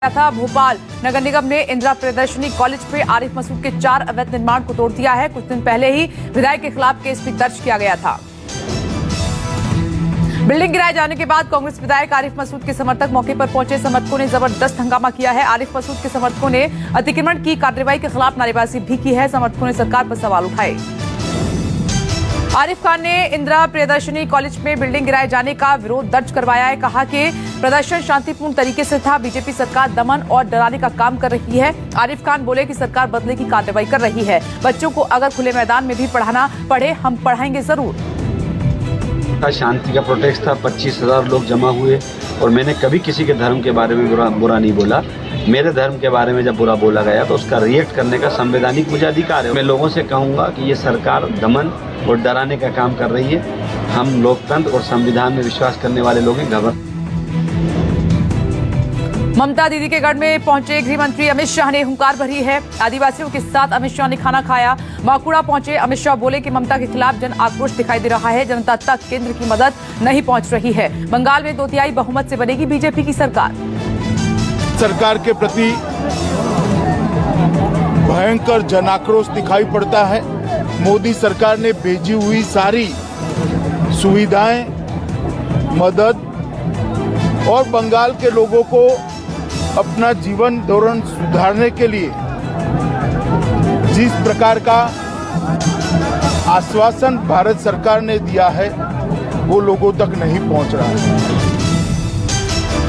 था। भोपाल नगर निगम ने इंदिरा प्रियदर्शनी कॉलेज पे आरिफ मसूद के 4 अवैध निर्माण को तोड़ दिया है। कुछ दिन पहले ही विधायक के खिलाफ केस भी दर्ज किया गया था। बिल्डिंग गिराए जाने के बाद कांग्रेस विधायक आरिफ मसूद के समर्थक मौके पर पहुंचे। समर्थकों ने जबरदस्त हंगामा किया है। आरिफ मसूद के समर्थकों ने अतिक्रमण की कार्रवाई के खिलाफ नारेबाजी भी की है। समर्थकों ने सरकार पर सवाल उठाए। आरिफ खान ने इंदिरा प्रियदर्शनी कॉलेज में बिल्डिंग गिराए जाने का विरोध दर्ज करवाया है। कहा कि प्रदर्शन शांतिपूर्ण तरीके से था। बीजेपी सरकार दमन और डराने का काम कर रही है। आरिफ खान बोले कि सरकार बदले की कार्रवाई कर रही है। बच्चों को अगर खुले मैदान में भी पढ़ाना पड़े हम पढ़ाएंगे जरूर। शांति का प्रोटेस्ट था। 25,000 लोग जमा हुए और मैंने कभी किसी के धर्म के बारे में बुरा नहीं बोला। मेरे धर्म के बारे में जब बुरा बोला गया तो उसका रिएक्ट करने का संवैधानिक मुझे अधिकार है। मैं लोगों से कहूंगा कि ये सरकार दमन और डराने का काम कर रही है। हम लोकतंत्र और संविधान में विश्वास करने वाले लोग हैं। घबरा ममता दीदी के गढ़ में पहुंचे गृह मंत्री अमित शाह ने हुंकार भरी है। आदिवासियों के साथ अमित शाह ने खाना खाया। माकुड़ा पहुंचे अमित शाह बोले कि ममता के खिलाफ जन आक्रोश दिखाई दे रहा है। जनता तक केंद्र की मदद नहीं पहुंच रही है। बंगाल में 2/3 बहुमत से बनेगी बीजेपी की सरकार। सरकार के प्रति भयंकर जन आक्रोश दिखाई पड़ता है। मोदी सरकार ने भेजी हुई सारी सुविधाएं, मदद और बंगाल के लोगों को अपना जीवन धोरण सुधारने के लिए जिस प्रकार का आश्वासन भारत सरकार ने दिया है वो लोगों तक नहीं पहुंच रहा है।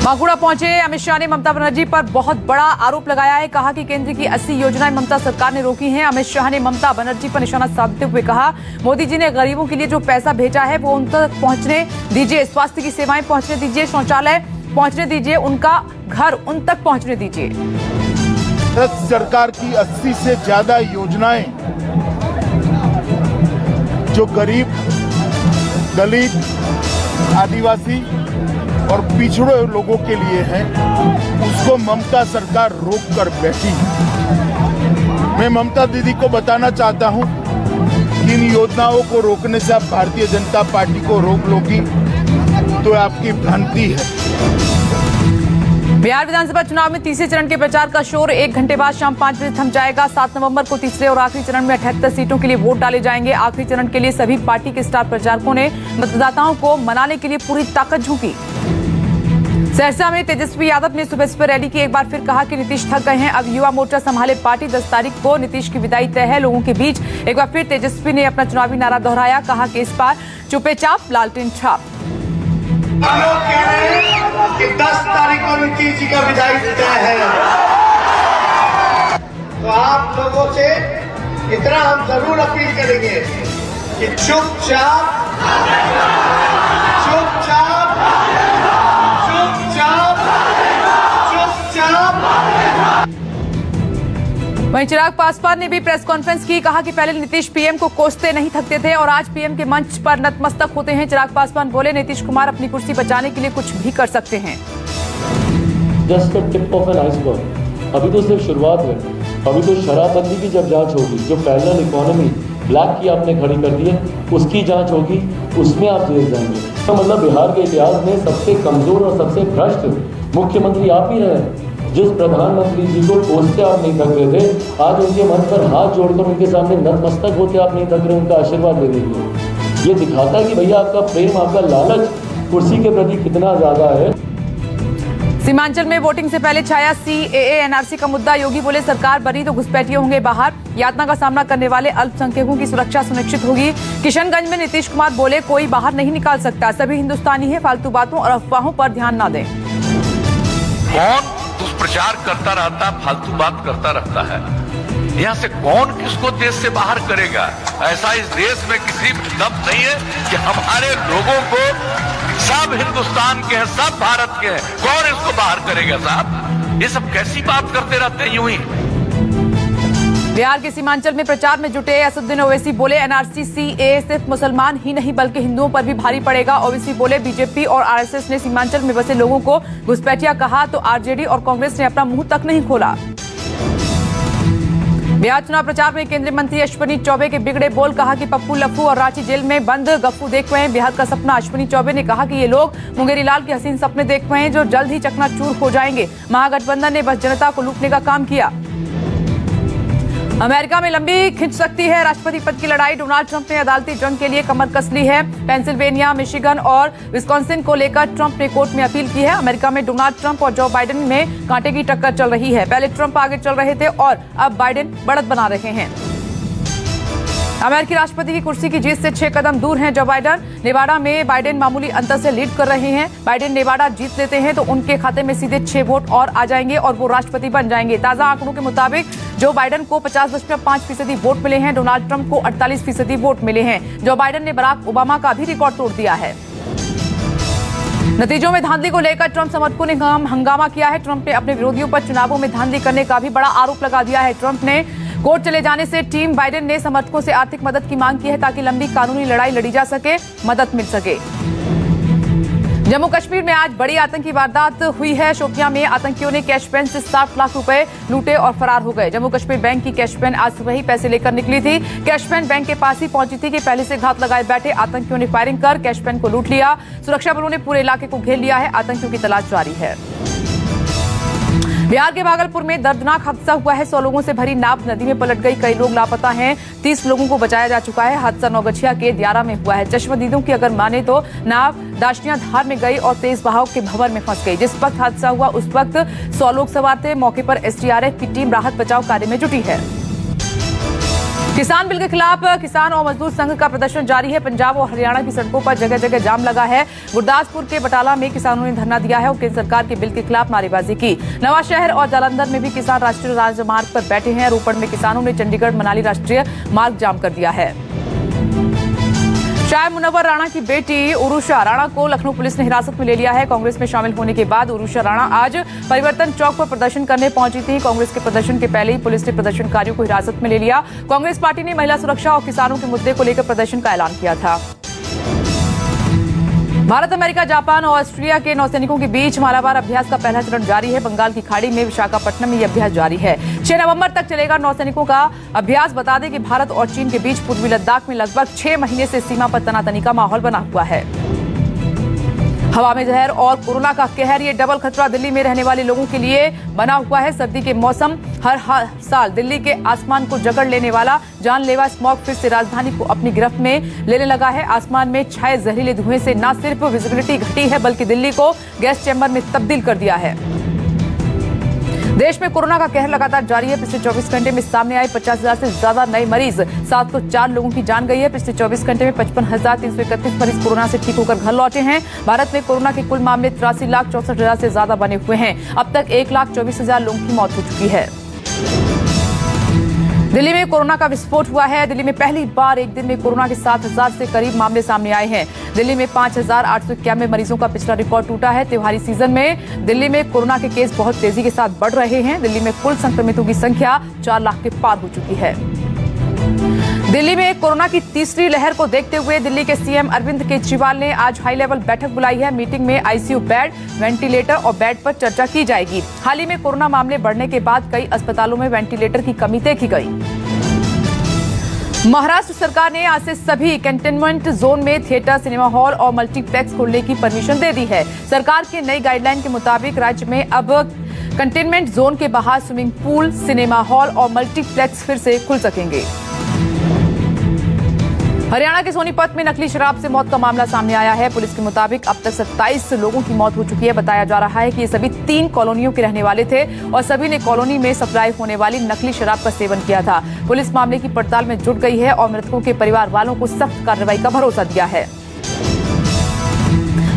माकुड़ा पहुंचे अमित शाह ने ममता बनर्जी पर बहुत बड़ा आरोप लगाया है। कहा कि केंद्र की 80 योजनाएं ममता सरकार ने रोकी हैं। अमित शाह ने ममता बनर्जी पर निशाना साधते हुए कहा मोदी जी ने गरीबों के लिए जो पैसा भेजा है वो उन तक पहुंचने दीजिए। स्वास्थ्य की सेवाएं पहुंचने दीजिए। शौचालय पहुंचने दीजिए। उनका घर उन तक पहुंचने दीजिए। सरकार की 80 से ज्यादा योजनाएं जो गरीब, दलित, आदिवासी और पिछड़े लोगों के लिए है उसको ममता सरकार रोक कर बैठी। मैं ममता दीदी को बताना चाहता हूं कि इन योजनाओं को रोकने से आप भारतीय जनता पार्टी को रोक लोगी तो आपकी भ्रांति है। बिहार विधानसभा चुनाव में तीसरे चरण के प्रचार का शोर 1 घंटे बाद शाम 5 बजे थम जाएगा। 7 नवंबर को तीसरे और आखिरी चरण में 78 सीटों के लिए वोट डाले जाएंगे। आखिरी चरण के लिए सभी पार्टी के स्टार प्रचारकों ने मतदाताओं को मनाने के लिए पूरी ताकत झोंकी। सहरसा में तेजस्वी यादव ने सुबह सुबह रैली की। एक बार फिर कहा कि नीतीश थक गए हैं। अब युवा मोर्चा संभाले पार्टी। 10 तारीख को नीतीश की विदाई तय है। लोगों के बीच एक बार फिर तेजस्वी ने अपना चुनावी नारा दोहराया। कहा कि इस बार चुपे चाप लालटेन छाप। हम लोग कह रहे हैं कि 10 तारीख को नीतीश जी का विदाई तय है। तो आप लोगों से इतना हम जरूर अपील करेंगे कि चुपचाप वहीं चिराग पासवान ने भी प्रेस कॉन्फ्रेंस की। कहा कि पहले नीतीश पीएम को कोसते नहीं थकते थे और आज पीएम के मंच पर नतमस्तक होते हैं। चिराग पासवान बोले नीतीश कुमार अपनी कुर्सी बचाने के लिए कुछ भी कर सकते हैं। Just the tip of an iceberg. अभी तो सिर्फ शुरुआत है। अभी तो शराबबंदी की जब जांच होगी, जो पैरेलल इकोनॉमी ब्लैक की आपने खड़ी कर दी है उसकी जांच होगी, उसमें आप जेल जाएंगे। तो मतलब बिहार के इतिहास में सबसे कमजोर और सबसे भ्रष्ट मुख्यमंत्री आप ही रहे। जिस प्रधानमंत्री जी को कोसते आप नहीं थक रहे थे, आज उनके मंच पर हाथ जोड़कर उनके सामने नतमस्तक होते आप नहीं थक रहे, उनका आशीर्वाद ले लीजिए। ये दिखाता है कि भैया आपका प्रेम, आपका लालच कुर्सी के प्रति कितना ज्यादा है। सीमांचल में वोटिंग से पहले छाया सीएए एनआरसी का मुद्दा। योगी बोले सरकार बनी तो घुसपैठिए होंगे बाहर। यातना का सामना करने वाले अल्पसंख्यकों की सुरक्षा सुनिश्चित होगी। किशनगंज में नीतीश कुमार बोले कोई बाहर नहीं निकाल सकता। सभी हिंदुस्तानी है। फालतू बातों और अफवाहों पर ध्यान न दें। कौन दुष्प्रचार करता रहता है, फालतू बात करता रहता है। यहाँ से कौन किसको देश से बाहर करेगा? ऐसा इस देश में किसी भी दम नहीं है कि हमारे लोगों को, सब हिंदुस्तान के हैं, सब भारत के हैं, कौन इसको बाहर करेगा साहब? ये सब कैसी बात करते रहते हैं यूं ही। बिहार के सीमांचल में प्रचार में जुटे असदुद्दीन ओवैसी बोले एनआरसी सीएए सिर्फ मुसलमान ही नहीं बल्कि हिंदुओं पर भी भारी पड़ेगा। ओवैसी बोले बीजेपी और आरएसएस ने सीमांचल में बसे लोगों को घुसपैठिया कहा तो आरजेडी और कांग्रेस ने अपना मुंह तक नहीं खोला। बिहार चुनाव प्रचार में केंद्रीय मंत्री अश्विनी चौबे के बिगड़े बोल, कहा कि पप्पू लफ्फू और रांची जेल में बंद गफ्फू देख रहे हैं बिहार का सपना। अश्विनी चौबे ने कहा कि ये लोग मुंगेरी लाल के हसीन सपने देख रहे हैं जो जल्द ही चकनाचूर हो जाएंगे। महागठबंधन ने बस जनता को लूटने का काम किया। अमेरिका में लंबी खिंच सकती है राष्ट्रपति पद की लड़ाई। डोनाल्ड ट्रंप ने अदालती जंग के लिए कमर कस ली है। पेंसिल्वेनिया, मिशिगन और विस्कॉन्सिन को लेकर ट्रंप ने कोर्ट में अपील की है। अमेरिका में डोनाल्ड ट्रंप और जो बाइडेन में कांटे की टक्कर चल रही है। पहले ट्रंप आगे चल रहे थे और अब बाइडेन बढ़त बना रहे हैं। अमेरिकी राष्ट्रपति की कुर्सी की जीत से 6 कदम दूर हैं जो बाइडेन। नेवाडा में बाइडेन मामूली अंतर से लीड कर रहे हैं। बाइडेन नेवाडा जीत लेते हैं तो उनके खाते में सीधे 6 वोट और आ जाएंगे और वो राष्ट्रपति बन जाएंगे। ताजा आंकड़ों के मुताबिक जो बाइडेन को 50.5% वोट मिले हैं, डोनाल्ड ट्रंप को 48% वोट मिले हैं। जो बाइडेन ने बराक ओबामा का भी रिकॉर्ड तोड़ दिया है। नतीजों में धांधली को लेकर ट्रंप समर्थकों ने हंगामा किया है। ट्रंप ने अपने विरोधियों पर चुनावों में धांधली करने का भी बड़ा आरोप लगा दिया है। ट्रंप ने कोर्ट चले जाने से टीम बाइडेन ने समर्थकों से आर्थिक मदद की मांग की है ताकि लंबी कानूनी लड़ाई लड़ी जा सके, मदद मिल सके। जम्मू कश्मीर में आज बड़ी आतंकी वारदात हुई है। शोपियां में आतंकियों ने कैश वैन से 60 लाख रुपए लूटे और फरार हो गए। जम्मू कश्मीर बैंक की कैश वैन आज सुबह ही पैसे लेकर निकली थी। कैश वैन बैंक के पास ही पहुंची थी कि पहले से घात लगाए बैठे आतंकियों ने फायरिंग कर कैश वैन को लूट लिया। सुरक्षा बलों ने पूरे इलाके को घेर लिया है। आतंकियों की तलाश जारी है। बिहार के भागलपुर में दर्दनाक हादसा हुआ है। 100 लोगों से भरी नाव नदी में पलट गई। कई लोग लापता हैं। 30 लोगों को बचाया जा चुका है। हादसा नौगछिया के दियारा में हुआ है। चश्मदीदों की अगर माने तो नाव दाशनिया धार में गई और तेज बहाव के भंवर में फंस गई। जिस वक्त हादसा हुआ उस वक्त 100 लोग सवार थे। मौके पर एसडीआरएफ की टीम राहत बचाव कार्य में जुटी है। किसान बिल के खिलाफ किसान और मजदूर संघ का प्रदर्शन जारी है। पंजाब और हरियाणा की सड़कों पर जगह जगह जाम लगा है। गुरदासपुर के बटाला में किसानों ने धरना दिया है और केंद्र सरकार के बिल के खिलाफ नारेबाजी की। नवा शहर और जालंधर में भी किसान राष्ट्रीय राजमार्ग पर बैठे हैं। रोपड़ में किसानों ने चंडीगढ़ मनाली राष्ट्रीय मार्ग जाम कर दिया है। शायर मुनव्वर राणा की बेटी उरुषा राणा को लखनऊ पुलिस ने हिरासत में ले लिया है। कांग्रेस में शामिल होने के बाद उरुषा राणा आज परिवर्तन चौक पर प्रदर्शन करने पहुंची थी। कांग्रेस के प्रदर्शन के पहले ही पुलिस ने प्रदर्शनकारियों को हिरासत में ले लिया। कांग्रेस पार्टी ने महिला सुरक्षा और किसानों के मुद्दे को लेकर प्रदर्शन का ऐलान किया था। भारत, अमेरिका, जापान और ऑस्ट्रेलिया के नौसैनिकों के बीच मालाबार अभ्यास का पहला चरण जारी है। बंगाल की खाड़ी में विशाखापट्टनम में यह अभ्यास जारी है। 6 नवंबर तक चलेगा नौसैनिकों का अभ्यास। बता दें कि भारत और चीन के बीच पूर्वी लद्दाख में लगभग 6 महीने से सीमा पर तनातनी का माहौल बना हुआ है। हवा में जहर और कोरोना का कहर, ये डबल खतरा दिल्ली में रहने वाले लोगों के लिए बना हुआ है। सर्दी के मौसम हर साल दिल्ली के आसमान को जकड़ लेने वाला जानलेवा स्मॉग फिर से राजधानी को अपनी गिरफ्त में लेने लगा है। आसमान में छाए जहरीले धुएं से न सिर्फ विजिबिलिटी घटी है बल्कि दिल्ली को गैस चैम्बर में तब्दील कर दिया है। देश में कोरोना का कहर लगातार जारी है। पिछले 24 घंटे में सामने आए 50,000 से ज्यादा नए मरीज। 704 लोगों की जान गई है। पिछले 24 घंटे में 55,331 मरीज कोरोना से ठीक होकर घर लौटे हैं। भारत में कोरोना के कुल मामले 83,64,000 से ज्यादा बने हुए हैं। अब तक 1,24,000 लोगों की मौत हो चुकी है। दिल्ली में कोरोना का विस्फोट हुआ है। दिल्ली में पहली बार एक दिन में कोरोना के 7,000 से करीब मामले सामने आए हैं। दिल्ली में 5,891 मरीजों का पिछला रिकॉर्ड टूटा है। त्योहारी सीजन में दिल्ली में कोरोना के केस बहुत तेजी के साथ बढ़ रहे हैं। दिल्ली में कुल संक्रमितों की संख्या 4 लाख के पार हो चुकी है। दिल्ली में कोरोना की तीसरी लहर को देखते हुए दिल्ली के सीएम अरविंद केजरीवाल ने आज हाई लेवल बैठक बुलाई है। मीटिंग में आईसीयू बेड, वेंटिलेटर और बेड पर चर्चा की जाएगी। हाल ही में कोरोना मामले बढ़ने के बाद कई अस्पतालों में वेंटिलेटर की कमी देखी गई। महाराष्ट्र सरकार ने आज से सभी कंटेनमेंट जोन में थिएटर, सिनेमा हॉल और मल्टीप्लेक्स खोलने की परमिशन दे दी है। सरकार के नई गाइडलाइन के मुताबिक राज्य में अब कंटेनमेंट जोन के बाहर स्विमिंग पूल, सिनेमा हॉल और मल्टीप्लेक्स फिर से खुल सकेंगे। हरियाणा के सोनीपत में नकली शराब से मौत का मामला सामने आया है। पुलिस के मुताबिक अब तक 27 लोगों की मौत हो चुकी है। बताया जा रहा है कि ये सभी 3 कॉलोनियों के रहने वाले थे और सभी ने कॉलोनी में सप्लाई होने वाली नकली शराब का सेवन किया था। पुलिस मामले की पड़ताल में जुट गई है और मृतकों के परिवार वालों को सख्त कार्रवाई का भरोसा दिया है।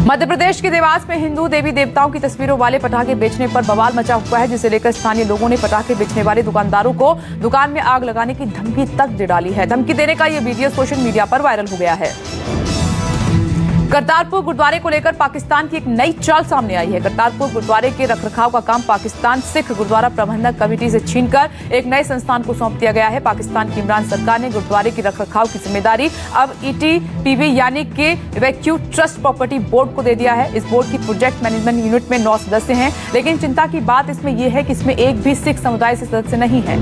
मध्य प्रदेश के देवास में हिंदू देवी देवताओं की तस्वीरों वाले पटाखे बेचने पर बवाल मचा हुआ है, जिसे लेकर स्थानीय लोगों ने पटाखे बेचने वाले दुकानदारों को दुकान में आग लगाने की धमकी तक दे डाली है। धमकी देने का ये वीडियो सोशल मीडिया पर वायरल हो गया है। करतारपुर गुरुद्वारे को लेकर पाकिस्तान की एक नई चाल सामने आई है। करतारपुर गुरुद्वारे के रखरखाव का काम पाकिस्तान सिख गुरुद्वारा प्रबंधक कमेटी से छीनकर एक नए संस्थान को सौंप दिया गया है। पाकिस्तान की इमरान सरकार ने गुरुद्वारे के रखरखाव की जिम्मेदारी अब ईटीपीवी यानी कि इवैक्यू ट्रस्ट प्रॉपर्टी बोर्ड को दे दिया है। इस बोर्ड की प्रोजेक्ट मैनेजमेंट यूनिट में 9 सदस्य हैं, लेकिन चिंता की बात इसमें यह है कि इसमें एक भी सिख समुदाय से सदस्य नहीं है।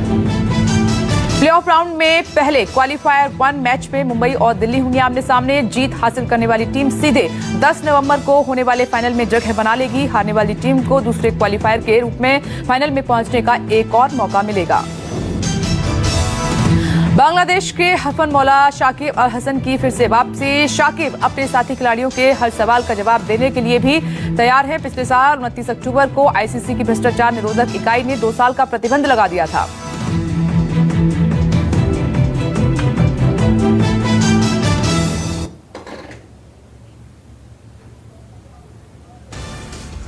प्लेऑफ राउंड में पहले क्वालिफायर 1 मैच में मुंबई और दिल्ली होंगे आमने सामने। जीत हासिल करने वाली टीम सीधे 10 नवंबर को होने वाले फाइनल में जगह बना लेगी। हारने वाली टीम को दूसरे क्वालिफायर के रूप में फाइनल में पहुंचने का एक और मौका मिलेगा। बांग्लादेश के हफन मौला शाकिब अल हसन की फिर से वापसी। शाकिब अपने साथी खिलाड़ियों के हर सवाल का जवाब देने के लिए भी तैयार है। पिछले साल 29 अक्टूबर को आईसीसी की भ्रष्टाचार निरोधक इकाई ने 2 साल का प्रतिबंध लगा दिया था।